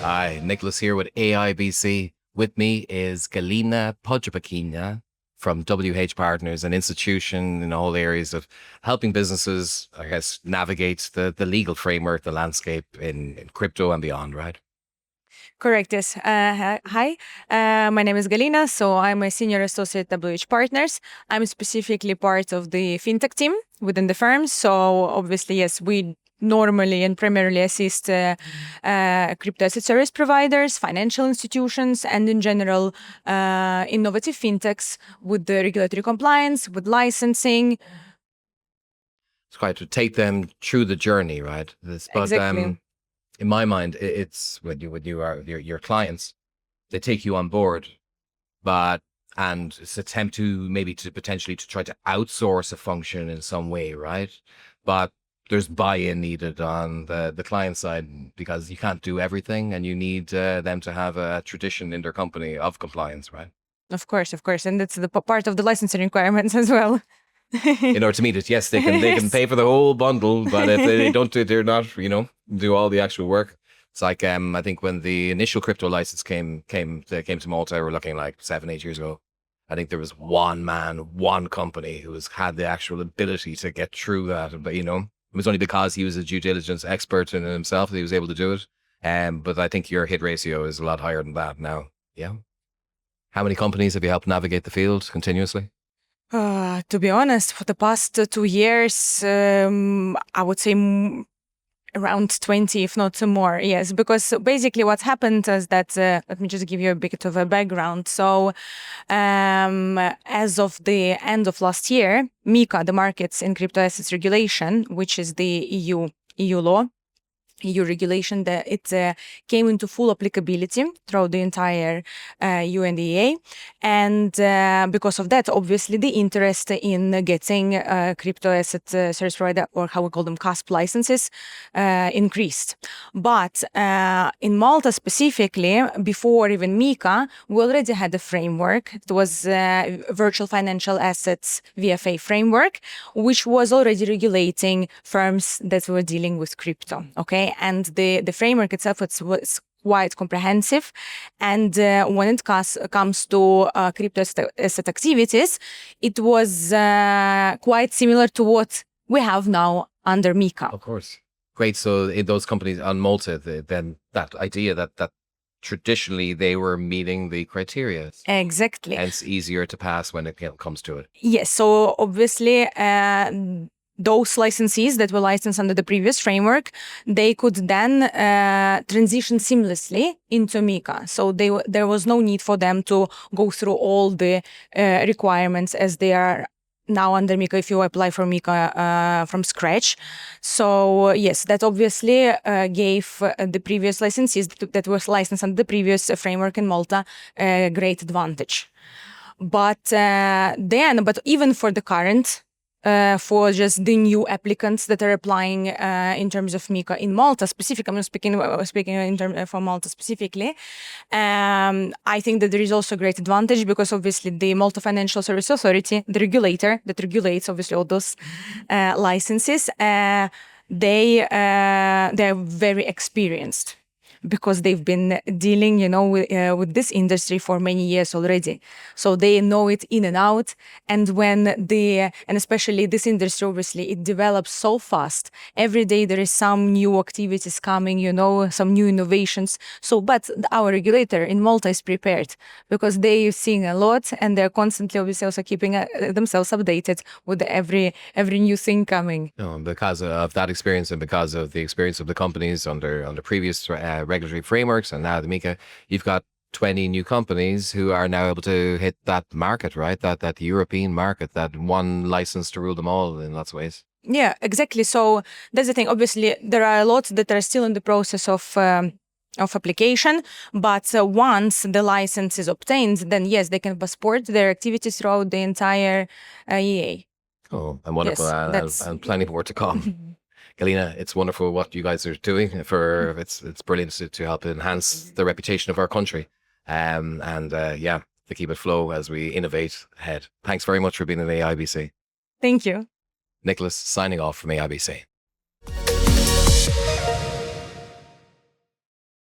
Hi, Nicholas here with AIBC. With me is Galyna Podoprikhina from WH Partners, an institution in all areas of helping businesses, I guess, navigate the legal framework, the landscape in crypto and beyond, right? Correct, yes. Hi, my name is Galyna. So I'm a senior associate at WH Partners. I'm specifically part of the fintech team within the firm. So obviously, yes, we normally and primarily assist crypto asset service providers, financial institutions, and in general, innovative fintechs with the regulatory compliance, with licensing. It's quite to take them through the journey, right? But Exactly. in my mind, it's when you are your clients, they take you on board, but and it's attempt to maybe to potentially to try to outsource a function in some way, right? But there's buy-in needed on the client side because you can't do everything, and you need them to have a tradition in their company of compliance, right? Of course, of course. And that's the part of the licensing requirements as well. In order to meet it, yes, they can Yes. pay for the whole bundle, but if they don't do, they're not, do all the actual work. It's like I think when the initial crypto license came to Malta, we're looking like 7, 8 years ago. I think there was one man, one company who had the actual ability to get through that. But it was only because he was a due diligence expert in himself that he was able to do it. But I think your hit ratio is a lot higher than that now. Yeah. How many companies have you helped navigate the field continuously? To be honest, for the past 2 years, I would say around 20, if not more. Yes, because basically what's happened is that, let me just give you a bit of a background. So, as of the end of last year, MiCA, the Markets in Crypto Assets Regulation, which is the EU law, EU regulation, that it came into full applicability throughout the entire UNDA. And because of that, obviously, the interest in getting crypto asset service provider, or how we call them, CASP licenses, increased. But in Malta specifically, before even MiCA, we already had a framework. It was Virtual Financial Assets VFA framework, which was already regulating firms that were dealing with crypto. Okay. And the framework itself was quite comprehensive. And when it comes to crypto asset activities, it was quite similar to what we have now under MiCA. Of course. Great. So in those companies on Malta, then that idea that traditionally they were meeting the criteria, Exactly. hence easier to pass when it comes to it. Yes. So obviously, those licensees that were licensed under the previous framework, they could then transition seamlessly into MiCA. So there was no need for them to go through all the requirements as they are now under MiCA if you apply for MiCA from scratch. So yes, that obviously gave the previous licensees that was licensed under the previous framework in Malta a great advantage. But even for the current, for just the new applicants that are applying in terms of MiCA in Malta specifically, I'm speaking in terms for Malta specifically. I think that there is also a great advantage because obviously the Malta Financial Service Authority, the regulator that regulates obviously all those licenses, they are very experienced, because they've been dealing, with this industry for many years already. So they know it in and out. And and especially this industry, obviously, it develops so fast. Every day there is some new activities coming, some new innovations. So, but our regulator in Malta is prepared because they're seeing a lot, and they're constantly, obviously, also keeping themselves updated with every new thing coming. No, because of that experience and because of the experience of the companies under previous regulatory frameworks and now the MiCA, you've got 20 new companies who are now able to hit that market, right? That European market, that one license to rule them all in lots of ways. Yeah, exactly. So that's the thing. Obviously, there are a lot that are still in the process of application, but once the license is obtained, then yes, they can passport their activities throughout the entire EA. Oh, and wonderful, Yes, and plenty more to come. Galyna, it's wonderful what you guys are doing. It's brilliant to help enhance the reputation of our country, yeah, to keep it flow as we innovate ahead. Thanks very much for being in the AIBC. Thank you. Nicholas, signing off from AIBC.